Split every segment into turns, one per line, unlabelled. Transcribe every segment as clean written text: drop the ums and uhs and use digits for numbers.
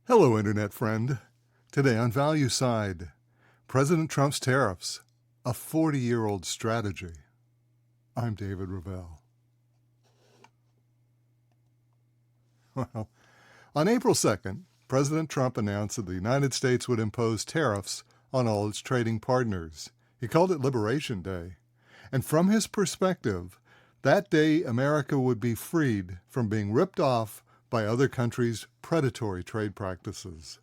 Hello, Internet friend. Today on Value Side, President Trump's tariffs, a 40-year-old strategy. I'm David Ravel. Well, on April 2nd, President Trump announced that the United States would impose tariffs on all its trading partners. He called it Liberation Day. And from his perspective, that day America would be freed from being ripped off by other countries' predatory trade practices.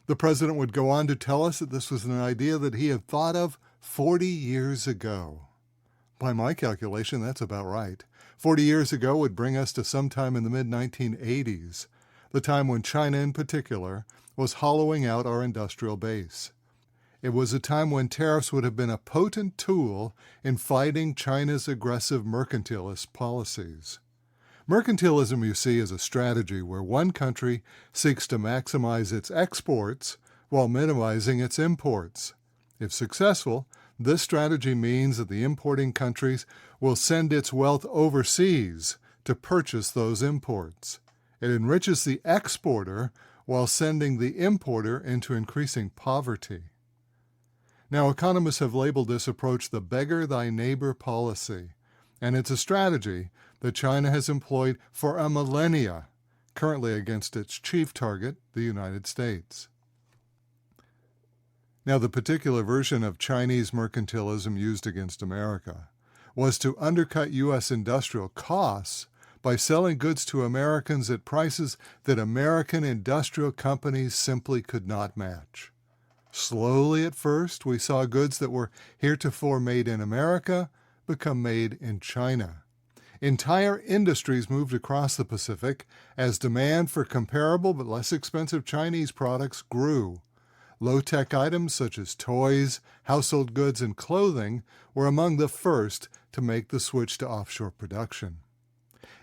The president would go on to tell us that this was an idea that he had thought of 40 years ago. By my calculation, that's about right. 40 years ago would bring us to sometime in the mid-1980s, the time when China in particular was hollowing out our industrial base. It was a time when tariffs would have been a potent tool in fighting China's aggressive mercantilist policies. Mercantilism, you see, is a strategy where one country seeks to maximize its exports while minimizing its imports. If successful, this strategy means that the importing countries will send its wealth overseas to purchase those imports. It enriches the exporter while sending the importer into increasing poverty. Now, economists have labeled this approach the beggar thy neighbor policy, and it's a strategy that China has employed for a millennia, currently against its chief target, the United States. Now, the particular version of Chinese mercantilism used against America was to undercut U.S. industrial costs by selling goods to Americans at prices that American industrial companies simply could not match. Slowly at first, we saw goods that were heretofore made in America become made in China. Entire industries moved across the Pacific as demand for comparable but less expensive Chinese products grew. Low-tech items such as toys, household goods, and clothing were among the first to make the switch to offshore production.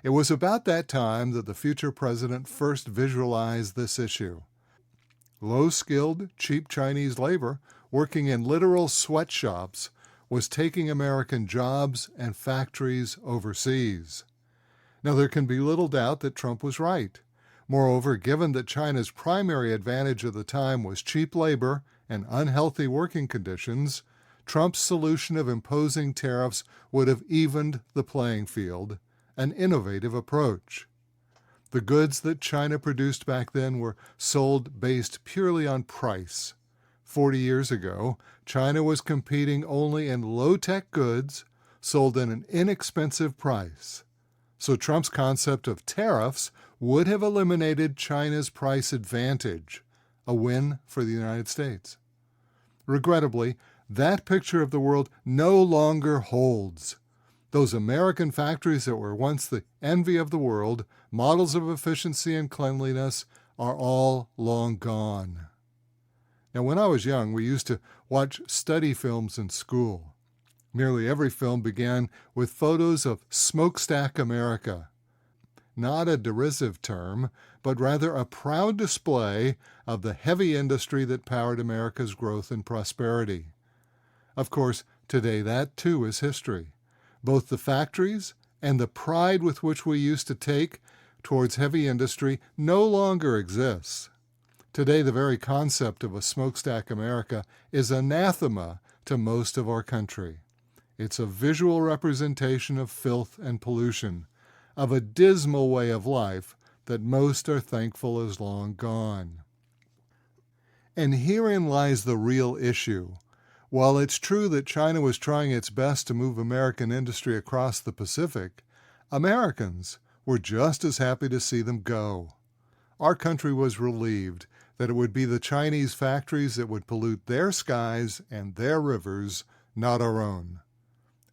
It was about that time that the future president first visualized this issue. Low-skilled, cheap Chinese labor working in literal sweatshops was taking American jobs and factories overseas. Now, there can be little doubt that Trump was right. Moreover, given that China's primary advantage at the time was cheap labor and unhealthy working conditions, Trump's solution of imposing tariffs would have evened the playing field, an innovative approach. The goods that China produced back then were sold based purely on price. 40 years ago, China was competing only in low-tech goods sold at an inexpensive price. So Trump's concept of tariffs would have eliminated China's price advantage, a win for the United States. Regrettably, that picture of the world no longer holds. Those American factories that were once the envy of the world, models of efficiency and cleanliness, are all long gone. Now, when I was young, we used to watch study films in school. Nearly every film began with photos of Smokestack America. Not a derisive term, but rather a proud display of the heavy industry that powered America's growth and prosperity. Of course, today that too is history. Both the factories and the pride with which we used to take towards heavy industry no longer exists. Today, the very concept of a smokestack America is anathema to most of our country. It's a visual representation of filth and pollution, of a dismal way of life that most are thankful is long gone. And herein lies the real issue. While it's true that China was trying its best to move American industry across the Pacific, Americans were just as happy to see them go. Our country was relieved that it would be the Chinese factories that would pollute their skies and their rivers, not our own.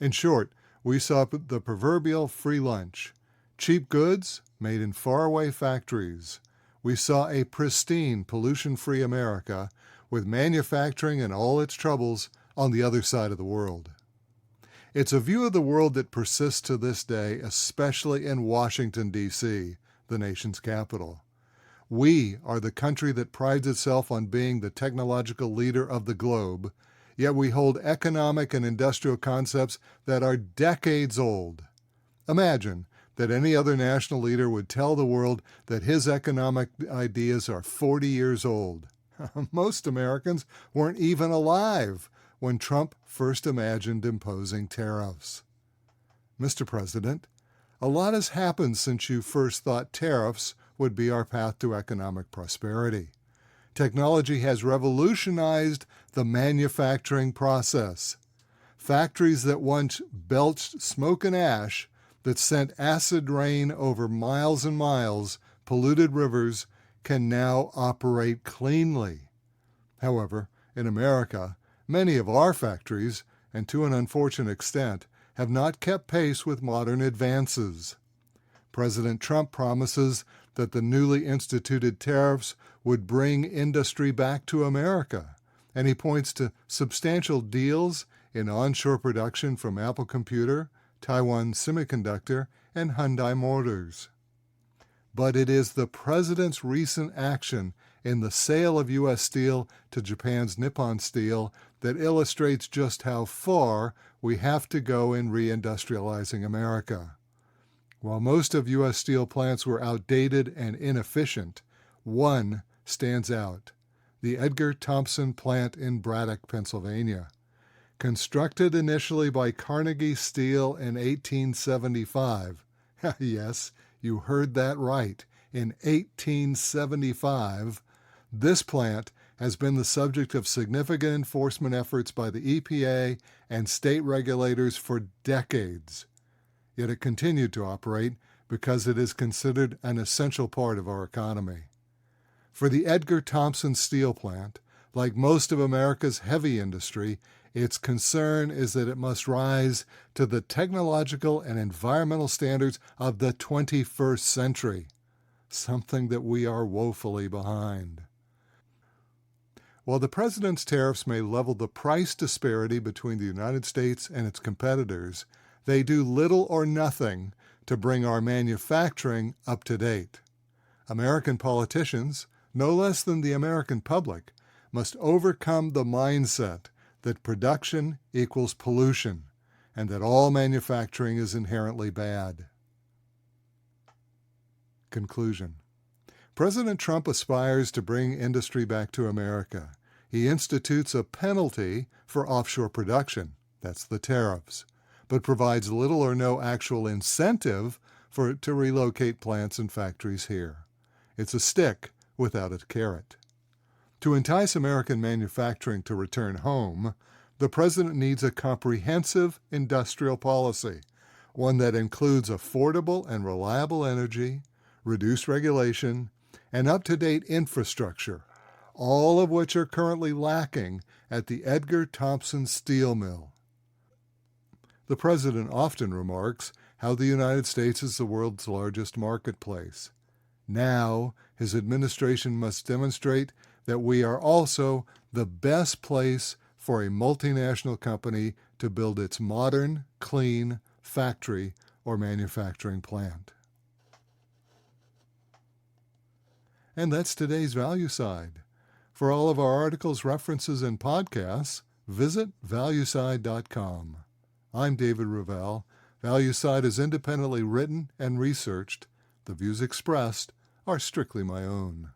In short, we saw the proverbial free lunch. Cheap goods made in faraway factories. We saw a pristine, pollution-free America with manufacturing and all its troubles on the other side of the world. It's a view of the world that persists to this day, especially in Washington, D.C., the nation's capital. We are the country that prides itself on being the technological leader of the globe, yet we hold economic and industrial concepts that are decades old. Imagine that any other national leader would tell the world that his economic ideas are 40 years old. Most Americans weren't even alive when Trump first imagined imposing tariffs. Mr. President, a lot has happened since you first thought tariffs would be our path to economic prosperity. Technology has revolutionized the manufacturing process. Factories that once belched smoke and ash, that sent acid rain over miles and miles, polluted rivers, can now operate cleanly. However, in America, many of our factories, and to an unfortunate extent, have not kept pace with modern advances. President Trump promises that the newly instituted tariffs would bring industry back to America, and he points to substantial deals in onshore production from Apple Computer, Taiwan Semiconductor, and Hyundai Motors. But it is the president's recent action in the sale of U.S. steel to Japan's Nippon Steel that illustrates just how far we have to go in reindustrializing America. While most of U.S. steel plants were outdated and inefficient, one stands out: the Edgar Thomson plant in Braddock, Pennsylvania. Constructed initially by Carnegie Steel in 1875, yes, you heard that right, in 1875, this plant has been the subject of significant enforcement efforts by the EPA and state regulators for decades. Yet it continued to operate because it is considered an essential part of our economy. For the Edgar Thomson Steel Plant, like most of America's heavy industry, its concern is that it must rise to the technological and environmental standards of the 21st century, something that we are woefully behind. While the president's tariffs may level the price disparity between the United States and its competitors, they do little or nothing to bring our manufacturing up to date. American politicians, no less than the American public, must overcome the mindset that production equals pollution and that all manufacturing is inherently bad. Conclusion. President Trump aspires to bring industry back to America. He institutes a penalty for offshore production, that's the tariffs, but provides little or no actual incentive for it to relocate plants and factories here. It's a stick without a carrot. To entice American manufacturing to return home, the president needs a comprehensive industrial policy, one that includes affordable and reliable energy, reduced regulation, and up-to-date infrastructure, all of which are currently lacking at the Edgar Thomson Steel Mill. The president often remarks how the United States is the world's largest marketplace. Now, his administration must demonstrate that we are also the best place for a multinational company to build its modern, clean factory or manufacturing plant. And that's today's Value Side. For all of our articles, references, and podcasts, visit valueside.com. I'm David Ravel. Value Side is independently written and researched. The views expressed are strictly my own.